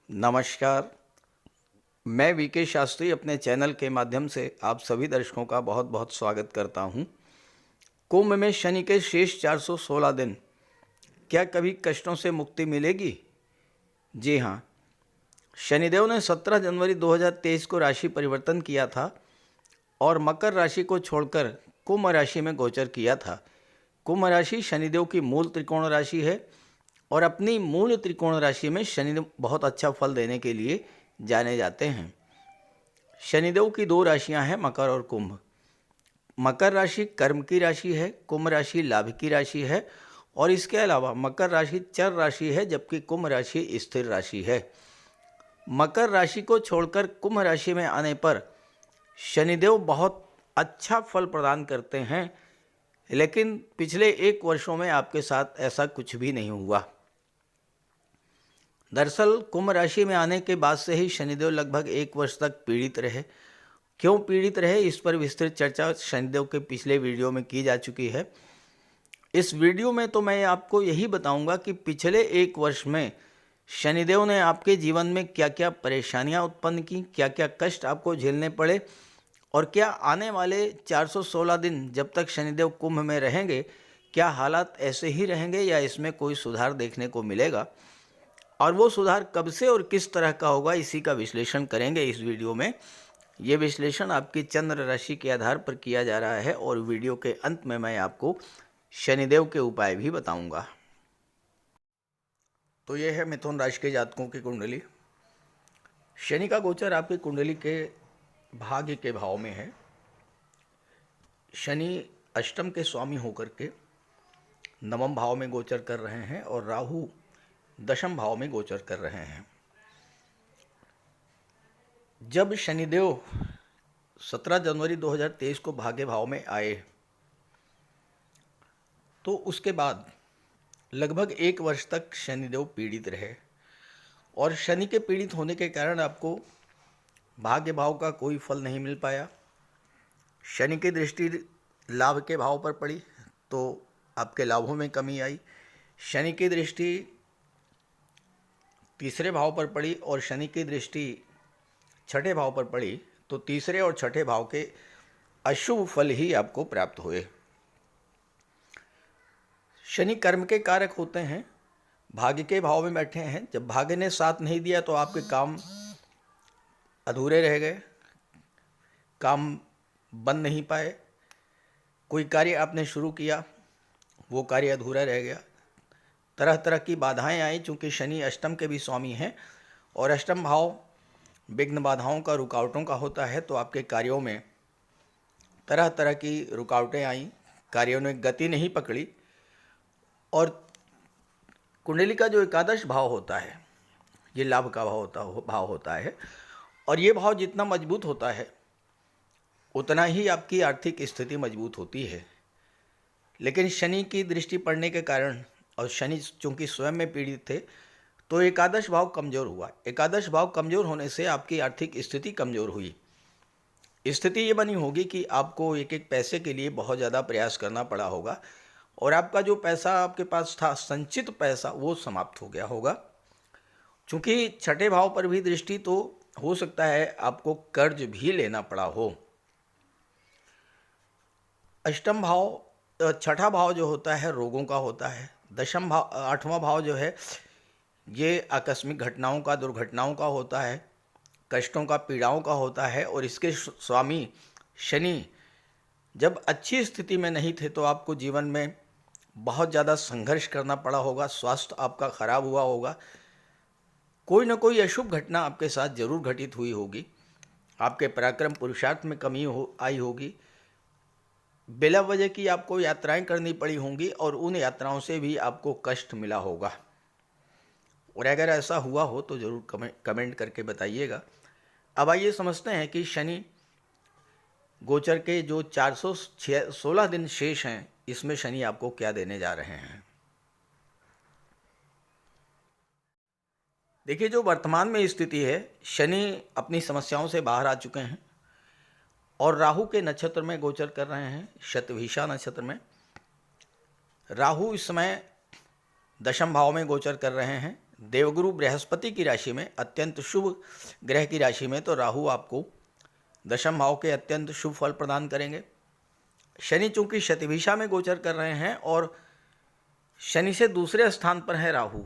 नमस्कार। मैं वीके शास्त्री अपने चैनल के माध्यम से आप सभी दर्शकों का बहुत बहुत स्वागत करता हूं। कुंभ में शनि के शेष 416 दिन, क्या कभी कष्टों से मुक्ति मिलेगी? जी हाँ, शनिदेव ने 17 जनवरी 2023 को राशि परिवर्तन किया था और मकर राशि को छोड़कर कुंभ राशि में गोचर किया था। कुंभ राशि शनिदेव की मूल त्रिकोण राशि है और अपनी मूल त्रिकोण राशि में शनिदेव बहुत अच्छा फल देने के लिए जाने जाते हैं। शनिदेव की दो राशियां हैं, मकर और कुंभ। मकर राशि कर्म की राशि है, कुंभ राशि लाभ की राशि है और इसके अलावा मकर राशि चर राशि है जबकि कुंभ राशि स्थिर राशि है। मकर राशि को छोड़कर कुंभ राशि में आने पर शनिदेव बहुत अच्छा फल प्रदान करते हैं, लेकिन पिछले 1 वर्षों में आपके साथ ऐसा कुछ भी नहीं हुआ। दरअसल कुंभ राशि में आने के बाद से ही शनिदेव लगभग 1 वर्ष तक पीड़ित रहे। क्यों पीड़ित रहे, इस पर विस्तृत चर्चा शनिदेव के पिछले वीडियो में की जा चुकी है। इस वीडियो में तो मैं आपको यही बताऊंगा कि पिछले 1 वर्ष में शनिदेव ने आपके जीवन में क्या क्या परेशानियां उत्पन्न की, क्या क्या कष्ट आपको झेलने पड़े और क्या आने वाले 416 दिन जब तक शनिदेव कुंभ में रहेंगे, क्या हालात ऐसे ही रहेंगे या इसमें कोई सुधार देखने को मिलेगा, और वो सुधार कब से और किस तरह का होगा, इसी का विश्लेषण करेंगे इस वीडियो में। ये विश्लेषण आपकी चंद्र राशि के आधार पर किया जा रहा है और वीडियो के अंत में मैं आपको शनिदेव के उपाय भी बताऊंगा। तो ये है मिथुन राशि के जातकों की कुंडली। शनि का गोचर आपकी कुंडली के भाग्य के भाव में है। शनि अष्टम के स्वामी होकर के नवम भाव में गोचर कर रहे हैं और राहु दशम भाव में गोचर कर रहे हैं। जब शनिदेव 17 जनवरी 2023 को भाग्य भाव में आए तो उसके बाद लगभग 1 वर्ष तक शनिदेव पीड़ित रहे और शनि के पीड़ित होने के कारण आपको भाग्य भाव का कोई फल नहीं मिल पाया। शनि की दृष्टि लाभ के भाव पर पड़ी तो आपके लाभों में कमी आई। शनि की दृष्टि तीसरे भाव पर पड़ी और शनि की दृष्टि छठे भाव पर पड़ी तो तीसरे और छठे भाव के अशुभ फल ही आपको प्राप्त हुए। शनि कर्म के कारक होते हैं, भाग्य के भाव में बैठे हैं। जब भाग्य ने साथ नहीं दिया तो आपके काम अधूरे रह गए, काम बन नहीं पाए। कोई कार्य आपने शुरू किया, वो कार्य अधूरा रह गया। तरह तरह की बाधाएं आई, चूँकि शनि अष्टम के भी स्वामी हैं और अष्टम भाव विघ्न बाधाओं का, रुकावटों का होता है। तो आपके कार्यों में तरह तरह की रुकावटें आईं, कार्यों ने गति नहीं पकड़ी। और कुंडली का जो एकादश भाव होता है, ये लाभ का भाव होता है और ये भाव जितना मजबूत होता है उतना ही आपकी आर्थिक स्थिति मजबूत होती है। लेकिन शनि की दृष्टि पड़ने के कारण और शनि चूंकि स्वयं में पीड़ित थे तो एकादश भाव कमज़ोर हुआ। एकादश भाव कमज़ोर होने से आपकी आर्थिक स्थिति कमज़ोर हुई। स्थिति ये बनी होगी कि आपको एक एक पैसे के लिए बहुत ज़्यादा प्रयास करना पड़ा होगा और आपका जो पैसा आपके पास था, संचित पैसा, वो समाप्त हो गया होगा। चूँकि छठे भाव पर भी दृष्टि तो हो सकता है आपको कर्ज भी लेना पड़ा हो। अष्टम भाव, छठा भाव जो होता है रोगों का होता है। दशम भाव, आठवां भाव जो है ये आकस्मिक घटनाओं का, दुर्घटनाओं का होता है, कष्टों का, पीड़ाओं का होता है। और इसके स्वामी शनि जब अच्छी स्थिति में नहीं थे तो आपको जीवन में बहुत ज़्यादा संघर्ष करना पड़ा होगा, स्वास्थ्य आपका खराब हुआ होगा, कोई ना कोई अशुभ घटना आपके साथ जरूर घटित हुई होगी, आपके पराक्रम पुरुषार्थ में कमी आई होगी, बिला वजह की आपको यात्राएं करनी पड़ी होंगी और उन यात्राओं से भी आपको कष्ट मिला होगा। और अगर ऐसा हुआ हो तो ज़रूर कमेंट करके बताइएगा। अब आइए समझते हैं कि शनि गोचर के जो 416 दिन शेष हैं, इसमें शनि आपको क्या देने जा रहे हैं। देखिए, जो वर्तमान में स्थिति है, शनि अपनी समस्याओं से बाहर आ चुके हैं और राहु के नक्षत्र में गोचर कर रहे हैं, शतभिषा नक्षत्र में। राहु इस समय दशम भाव में गोचर कर रहे हैं। देवगुरु बृहस्पति की राशि में, अत्यंत शुभ ग्रह की राशि में, तो राहु आपको दशम भाव के अत्यंत शुभ फल प्रदान करेंगे। शनि चूंकि शतिभिषा में गोचर कर रहे हैं और शनि से दूसरे स्थान पर है राहु,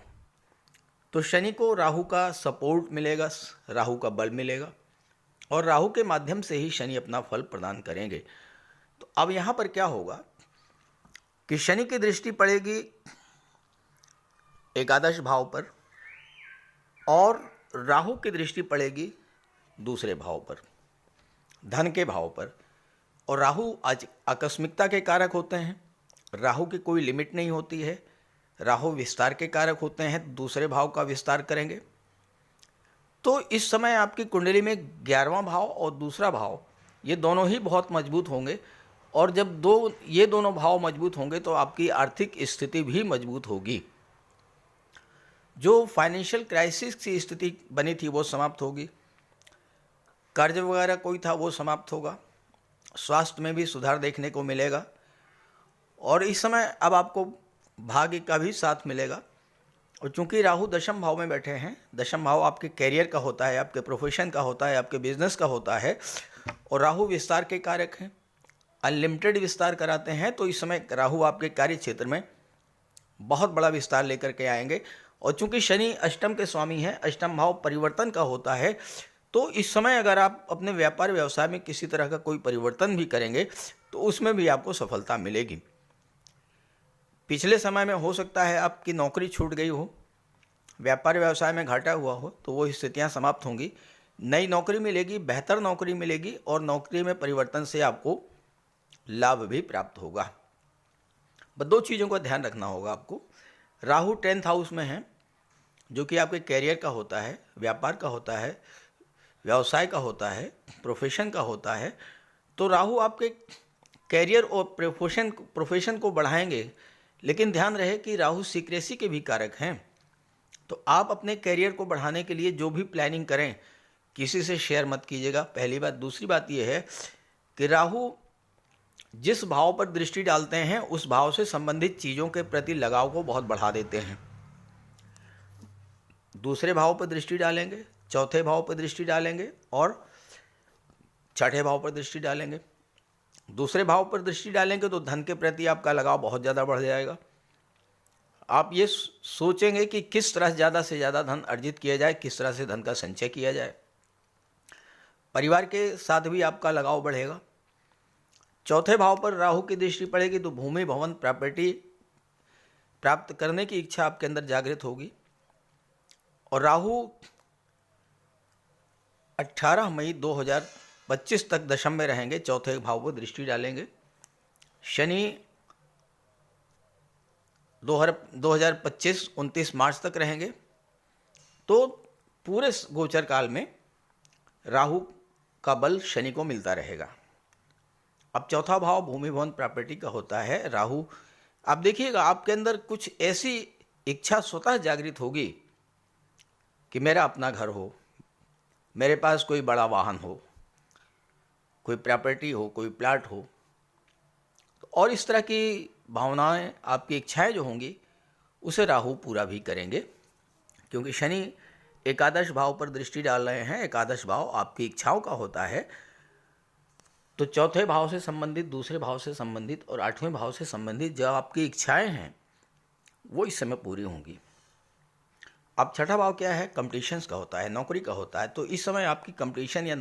तो शनि को राहु का सपोर्ट मिलेगा, राहु का बल मिलेगा और राहु के माध्यम से ही शनि अपना फल प्रदान करेंगे। तो अब यहाँ पर क्या होगा कि शनि की दृष्टि पड़ेगी एकादश भाव पर और राहु की दृष्टि पड़ेगी दूसरे भाव पर, धन के भाव पर। और राहु आज आकस्मिकता के कारक होते हैं, राहु की कोई लिमिट नहीं होती है, राहु विस्तार के कारक होते हैं, दूसरे भाव का विस्तार करेंगे। तो इस समय आपकी कुंडली में 11वां भाव और दूसरा भाव ये दोनों ही बहुत मजबूत होंगे और जब ये दोनों भाव मजबूत होंगे तो आपकी आर्थिक स्थिति भी मजबूत होगी। जो फाइनेंशियल क्राइसिस की स्थिति बनी थी वो समाप्त होगी, कर्ज वगैरह कोई था वो समाप्त होगा, स्वास्थ्य में भी सुधार देखने को मिलेगा और इस समय अब आपको भाग्य का भी साथ मिलेगा। और चूंकि राहु दशम भाव में बैठे हैं, दशम भाव आपके कैरियर का होता है, आपके प्रोफेशन का होता है, आपके बिजनेस का होता है और राहु विस्तार के कारक हैं, अनलिमिटेड विस्तार कराते हैं। तो इस समय राहु आपके कार्य क्षेत्र में बहुत बड़ा विस्तार लेकर के आएंगे। और चूंकि शनि अष्टम के स्वामी हैं, अष्टम भाव परिवर्तन का होता है, तो इस समय अगर आप अपने व्यापार व्यवसाय में किसी तरह का कोई परिवर्तन भी करेंगे तो उसमें भी आपको सफलता मिलेगी। पिछले समय में हो सकता है आपकी नौकरी छूट गई हो, व्यापार व्यवसाय में घाटा हुआ हो, तो वो स्थितियां समाप्त होंगी, नई नौकरी मिलेगी, बेहतर नौकरी मिलेगी और नौकरी में परिवर्तन से आपको लाभ भी प्राप्त होगा। बस 2 चीज़ों का ध्यान रखना होगा आपको। राहु 10th हाउस में है जो कि आपके कैरियर का होता है, व्यापार का होता है, व्यवसाय का होता है, प्रोफेशन का होता है। तो राहु आपके कैरियर और प्रोफेशन को बढ़ाएंगे, लेकिन ध्यान रहे कि राहु सीक्रेसी के भी कारक हैं। तो आप अपने कैरियर को बढ़ाने के लिए जो भी प्लानिंग करें किसी से शेयर मत कीजिएगा, पहली बात। दूसरी बात यह है कि राहु जिस भाव पर दृष्टि डालते हैं उस भाव से संबंधित चीज़ों के प्रति लगाव को बहुत बढ़ा देते हैं। दूसरे भाव पर दृष्टि डालेंगे, चौथे भाव पर दृष्टि डालेंगे और छठे भाव पर दृष्टि डालेंगे। दूसरे भाव पर दृष्टि डालेंगे तो धन के प्रति आपका लगाव बहुत ज़्यादा बढ़ जाएगा। आप ये सोचेंगे कि किस तरह ज़्यादा से ज़्यादा धन अर्जित किया जाए, किस तरह से धन का संचय किया जाए। परिवार के साथ भी आपका लगाव बढ़ेगा। चौथे भाव पर राहु की दृष्टि पड़ेगी तो भूमि भवन प्रॉपर्टी प्राप्त करने की इच्छा आपके अंदर जागृत होगी। और राहु 18 मई 2025 तक दशम में रहेंगे, चौथे भाव पर दृष्टि डालेंगे। शनि 2025 29 मार्च तक रहेंगे। तो पूरे गोचर काल में राहु का बल शनि को मिलता रहेगा। अब चौथा भाव भूमि भवन प्रॉपर्टी का होता है। राहु, आप देखिएगा आपके अंदर कुछ ऐसी इच्छा स्वतः जागृत होगी कि मेरा अपना घर हो, मेरे पास कोई बड़ा वाहन हो, कोई प्रॉपर्टी हो, कोई प्लाट हो। और इस तरह की भावनाएं, आपकी इच्छाएं जो होंगी उसे राहु पूरा भी करेंगे, क्योंकि शनि एकादश भाव पर दृष्टि डाल रहे हैं। एकादश भाव आपकी इच्छाओं का होता है। तो चौथे भाव से संबंधित, दूसरे भाव से संबंधित और 8वें भाव से संबंधित जो आपकी इच्छाएं हैं वो इस समय पूरी होंगी। अब छठा भाव क्या है? कंपटीशंस का होता है, नौकरी का होता है। तो इस समय आपकी कंपटीशन या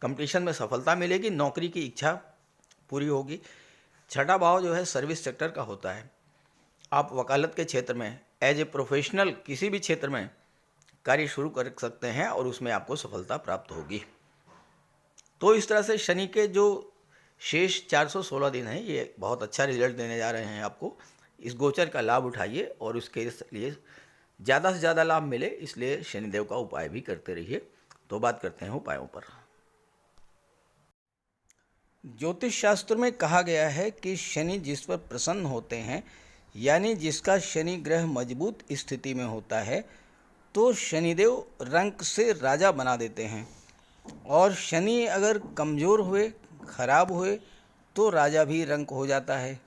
कंपटीशन में सफलता मिलेगी, नौकरी की इच्छा पूरी होगी। छठा भाव जो है सर्विस सेक्टर का होता है। आप वकालत के क्षेत्र में एज ए प्रोफेशनल किसी भी क्षेत्र में कार्य शुरू कर सकते हैं और उसमें आपको सफलता प्राप्त होगी। तो इस तरह से शनि के जो शेष 416 दिन हैं ये बहुत अच्छा रिजल्ट देने जा रहे हैं आपको। इस गोचर का लाभ उठाइए और उसके लिए ज़्यादा से ज़्यादा लाभ मिले, इसलिए शनिदेव का उपाय भी करते रहिए। तो बात करते हैं उपायों पर। ज्योतिष शास्त्र में कहा गया है कि शनि जिस पर प्रसन्न होते हैं, यानी जिसका शनि ग्रह मजबूत स्थिति में होता है, तो शनिदेव रंक से राजा बना देते हैं। और शनि अगर कमज़ोर हुए, खराब हुए, तो राजा भी रंक हो जाता है।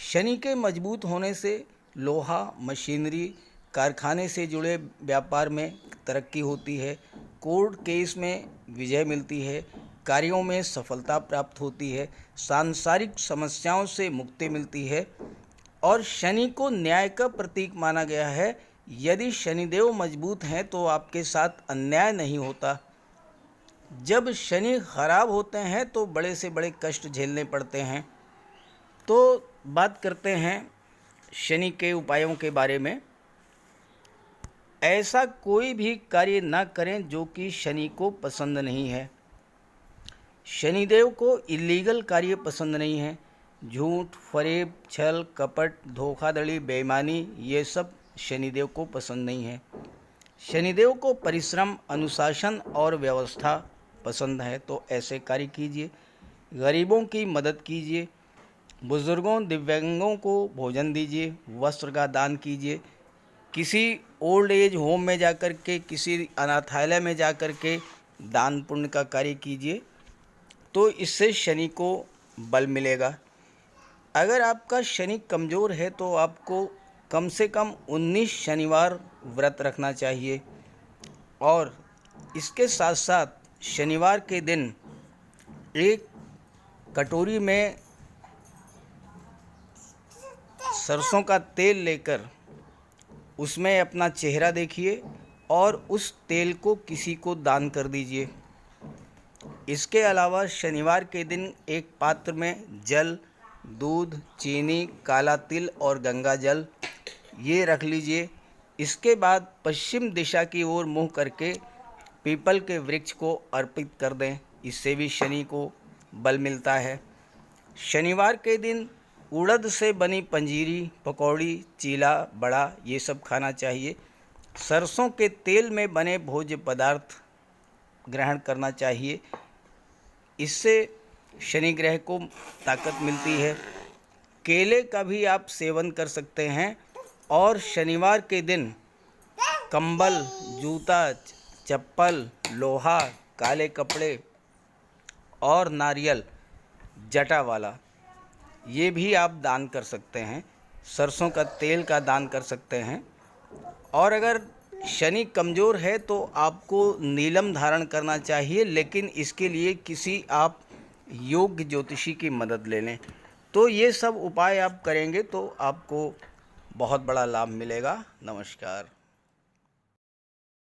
शनि के मजबूत होने से लोहा, मशीनरी, कारखाने से जुड़े व्यापार में तरक्की होती है, कोर्ट केस में विजय मिलती है, कार्यों में सफलता प्राप्त होती है, सांसारिक समस्याओं से मुक्ति मिलती है। और शनि को न्याय का प्रतीक माना गया है। यदि शनिदेव मजबूत हैं तो आपके साथ अन्याय नहीं होता। जब शनि खराब होते हैं तो बड़े से बड़े कष्ट झेलने पड़ते हैं। तो बात करते हैं शनि के उपायों के बारे में। ऐसा कोई भी कार्य ना करें जो कि शनि को पसंद नहीं है। शनिदेव को इलीगल कार्य पसंद नहीं है। झूठ, फरेब, छल, कपट, धोखाधड़ी, बेईमानी, ये सब शनिदेव को पसंद नहीं है। शनिदेव को परिश्रम, अनुशासन और व्यवस्था पसंद है। तो ऐसे कार्य कीजिए। गरीबों की मदद कीजिए, बुजुर्गों, दिव्यांगों को भोजन दीजिए, वस्त्र का दान कीजिए, किसी ओल्ड एज होम में जाकर के, किसी अनाथालय में जाकर के दान पुण्य का कार्य कीजिए। तो इससे शनि को बल मिलेगा। अगर आपका शनि कमज़ोर है तो आपको कम से कम 19 शनिवार व्रत रखना चाहिए। और इसके साथ साथ शनिवार के दिन एक कटोरी में सरसों का तेल लेकर उसमें अपना चेहरा देखिए और उस तेल को किसी को दान कर दीजिए। इसके अलावा शनिवार के दिन एक पात्र में जल, दूध, चीनी, काला तिल और गंगा जल ये रख लीजिए। इसके बाद पश्चिम दिशा की ओर मुँह करके पीपल के वृक्ष को अर्पित कर दें। इससे भी शनि को बल मिलता है। शनिवार के दिन उड़द से बनी पंजीरी, पकौड़ी, चीला, बड़ा ये सब खाना चाहिए। सरसों के तेल में बने भोज्य पदार्थ ग्रहण करना चाहिए। इससे शनि ग्रह को ताकत मिलती है। केले का भी आप सेवन कर सकते हैं। और शनिवार के दिन कंबल, जूता, चप्पल, लोहा, काले कपड़े और नारियल जटा वाला ये भी आप दान कर सकते हैं। सरसों का तेल का दान कर सकते हैं। और अगर शनि कमज़ोर है तो आपको नीलम धारण करना चाहिए, लेकिन इसके लिए किसी आप योग्य ज्योतिषी की मदद ले लें। तो ये सब उपाय आप करेंगे तो आपको बहुत बड़ा लाभ मिलेगा। नमस्कार।